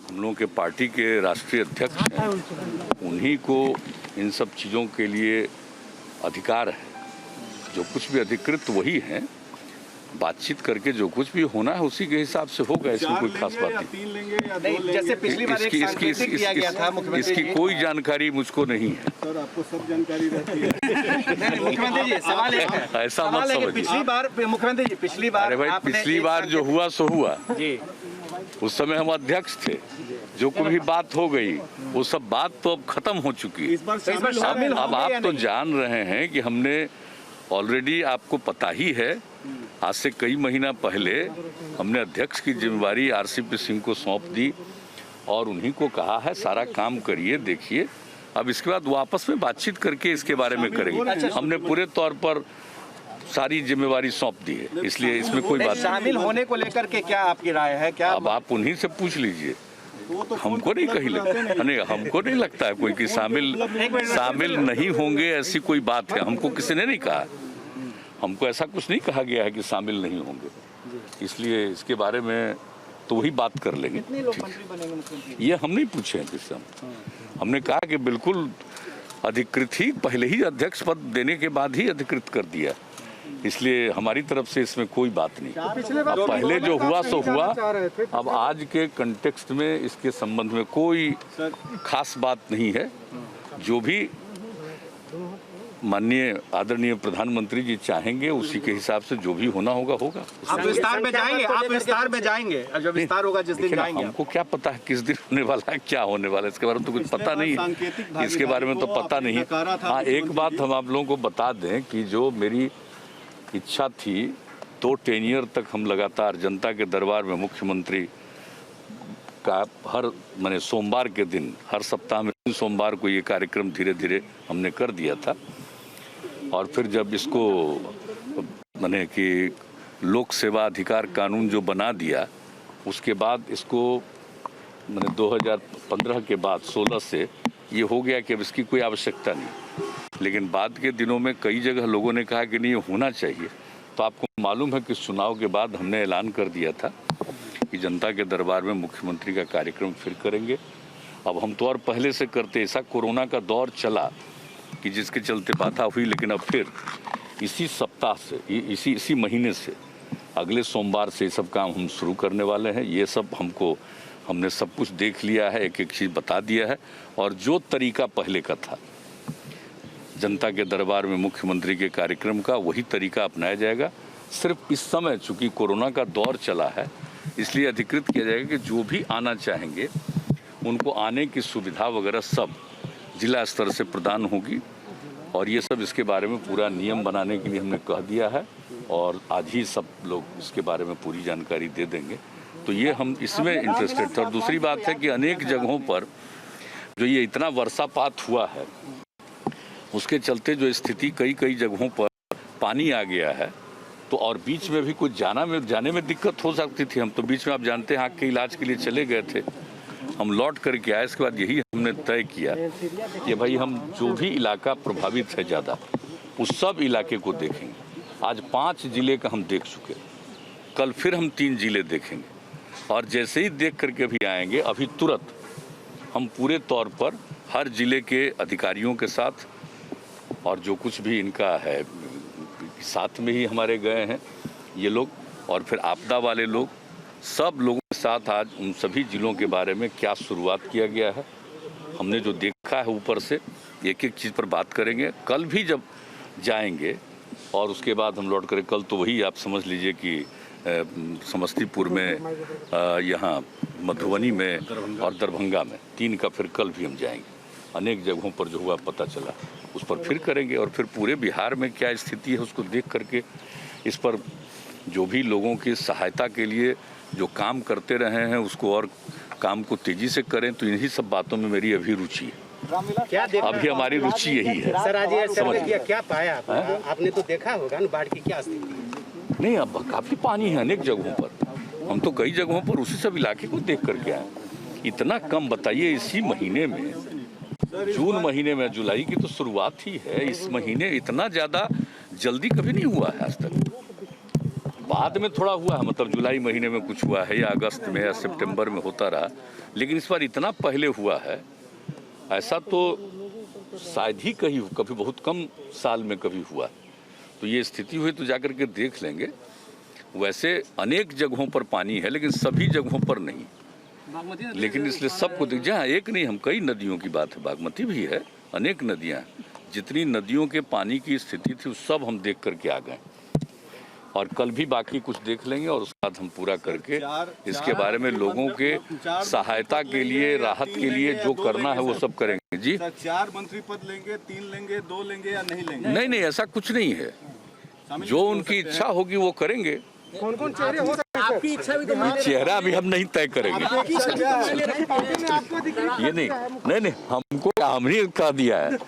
हम लोगों के पार्टी के राष्ट्रीय अध्यक्ष हैं, उन्हीं को इन सब चीज़ों के लिए अधिकार है। जो कुछ भी अधिकृत वही हैं, बातचीत करके जो कुछ भी होना है उसी के हिसाब से होगा। इसमें कोई खास बात नहीं। जैसे पिछली बार एक सांकेतिक दिया गया था मुख्यमंत्री जी, इसकी कोई जानकारी मुझको नहीं है। सर आपको सब जानकारी रहती है। मुख्यमंत्री जी सवाल एक है, ऐसा मत समझिए। पिछली बार मुख्यमंत्री जी पिछली बार, अरे भाई, पिछली बार जो हुआ सो हुआ जी, उस समय हम अध्यक्ष थे। जो कोई भी बात हो गई वो सब बात तो अब खत्म हो चुकी है। इस बार शामिल अब आप तो जान रहे हैं कि हमने ऑलरेडी, आपको पता ही है, आज से कई महीना पहले हमने अध्यक्ष की जिम्मेवारी आरसीपी सिंह को सौंप दी और उन्हीं को कहा है सारा काम करिए, देखिए। अब इसके बाद वो आपस में बातचीत करके इसके बारे में करेंगे। हमने पूरे तौर पर सारी जिम्मेवारी सौंप दी है, इसलिए इसमें कोई बात नहीं। शामिल होने को लेकर के क्या आपकी राय है? क्या अब आप उन्हीं से पूछ लीजिए, हमको नहीं कहीं लगता, नहीं हमको नहीं लगता है कोई कि शामिल नहीं होंगे, ऐसी कोई बात है। हमको किसी ने नहीं कहा, हमको ऐसा कुछ नहीं कहा गया है कि शामिल नहीं होंगे, इसलिए इसके बारे में तो वही बात कर लेंगे। कितने लोग मंत्री बनेंगे मुख्यमंत्री? ये हम नहीं पूछे हैं किससे। हमने कहा कि बिल्कुल अधिकृत ही, पहले ही अध्यक्ष पद देने के बाद ही अधिकृत कर दिया, इसलिए हमारी तरफ से इसमें कोई बात नहीं। अब पहले जो हुआ सो हुआ। अब आज के कंटेक्स्ट में इसके संबंध में कोई खास बात नहीं है। जो भी माननीय आदरणीय प्रधानमंत्री जी चाहेंगे उसी के हिसाब से जो भी होना होगा होगा। आप विस्तार में जाएंगे, आप विस्तार में जाएंगे, जब विस्तार होगा जिस दिन जाएंगे। हमको क्या पता है किस दिन होने वाला है, क्या होने वाला है, इसके बारे में तो कुछ पता नहीं है। इसके बारे में तो पता नहीं है। हाँ, एक बात हम आप लोगों को बता दें कि जो मेरी इच्छा थी 2 टेनियर तक हम लगातार जनता के दरबार में मुख्यमंत्री का हर माने सोमवार के दिन, हर सप्ताह में सोमवार को ये कार्यक्रम धीरे धीरे हमने कर दिया था। और फिर जब इसको माने कि लोक सेवा अधिकार कानून जो बना दिया, उसके बाद इसको मैंने 2015 के बाद 16 से ये हो गया कि अब इसकी कोई आवश्यकता नहीं। लेकिन बाद के दिनों में कई जगह लोगों ने कहा कि नहीं ये होना चाहिए। तो आपको मालूम है कि चुनाव के बाद हमने ऐलान कर दिया था कि जनता के दरबार में मुख्यमंत्री का कार्यक्रम फिर करेंगे। अब हम तो और पहले से करते, ऐसा कोरोना का दौर चला कि जिसके चलते बाधा हुई, लेकिन अब फिर इसी सप्ताह से, इसी महीने से, अगले सोमवार से ये सब काम हम शुरू करने वाले हैं। ये सब हमने सब कुछ देख लिया है, एक एक चीज़ बता दिया है। और जो तरीका पहले का था जनता के दरबार में मुख्यमंत्री के कार्यक्रम का, वही तरीका अपनाया जाएगा। सिर्फ इस समय चूँकि कोरोना का दौर चला है, इसलिए अधिकृत किया जाएगा कि जो भी आना चाहेंगे उनको आने की सुविधा वगैरह सब जिला स्तर से प्रदान होगी। और ये सब इसके बारे में पूरा नियम बनाने के लिए हमने कह दिया है और आज ही सब लोग इसके बारे में पूरी जानकारी दे देंगे। तो ये हम इसमें इंटरेस्टेड थे। और दूसरी बात है कि अनेक जगहों पर जो ये इतना वर्षापात हुआ है, उसके चलते जो स्थिति कई जगहों पर पानी आ गया है, तो और बीच में भी कुछ जाने में दिक्कत हो सकती थी। हम तो बीच में, आप जानते हैं, आँख के इलाज के लिए चले गए थे, हम लौट करके आए। इसके बाद यही हमने तय किया कि भाई हम जो भी इलाका प्रभावित है ज़्यादा, उस सब इलाके को देखेंगे। आज 5 जिले का हम देख चुके, कल फिर हम 3 जिले देखेंगे। और जैसे ही देख करके भी आएंगे, अभी तुरंत हम पूरे तौर पर हर जिले के अधिकारियों के साथ, और जो कुछ भी इनका है साथ में ही हमारे गए हैं ये लोग, और फिर आपदा वाले लोग, सब लोगों के साथ आज उन सभी जिलों के बारे में क्या शुरुआत किया गया है, हमने जो देखा है ऊपर से, एक एक चीज़ पर बात करेंगे। कल भी जब जाएंगे और उसके बाद हम लौट कर, कल तो वही आप समझ लीजिए कि समस्तीपुर में, यहाँ मधुबनी में और दरभंगा में 3 का फिर कल भी हम जाएंगे। अनेक जगहों पर जो हुआ पता चला, उस पर फिर करेंगे। और फिर पूरे बिहार में क्या स्थिति है उसको देख करके, इस पर जो भी लोगों की सहायता के लिए जो काम करते रहे हैं उसको और काम को तेजी से करें। तो इन्हीं सब बातों में मेरी अभी रुचि है। क्या अभी हमारी रुचि यही है। सर आज ये क्या पाया आपने? तो देखा होगा ना बाढ़ की क्या स्थिति? नहीं, अब काफ़ी पानी है अनेक जगहों पर। हम तो कई जगहों पर उसी सब इलाके को देख करके आए। इतना कम बताइए, इसी महीने में, जून महीने में, जुलाई की तो शुरुआत ही है, इस महीने इतना ज़्यादा जल्दी कभी नहीं हुआ है आज तक। बाद में थोड़ा हुआ है, मतलब जुलाई महीने में कुछ हुआ है या अगस्त में या सितंबर में होता रहा, लेकिन इस बार इतना पहले हुआ है, ऐसा तो शायद ही कभी बहुत कम साल में कभी हुआ। तो ये स्थिति हुई तो जाकर के देख लेंगे। वैसे अनेक जगहों पर पानी है, लेकिन सभी जगहों पर नहीं, लेकिन इसलिए सबको जहाँ एक नहीं, हम कई नदियों की बात है, बागमती भी है, अनेक नदियाँ, जितनी नदियों के पानी की स्थिति थी सब हम देख करके आ गए, और कल भी बाकी कुछ देख लेंगे और उसके बाद हम पूरा करके इसके बारे में लोगों के सहायता के लिए, राहत के लिए जो करना है वो सब करेंगे। जी 4 मंत्री पद लेंगे, 3 लेंगे, 2 लेंगे या नहीं लेंगे? नहीं, ऐसा कुछ नहीं है, जो उनकी इच्छा होगी वो करेंगे। कौन कौन चेहरे हो सकते हैं? आपकी इच्छा भी तो चेहरा भी हम नहीं तय करेंगे, ये नहीं, हमको हमने कह दिया है।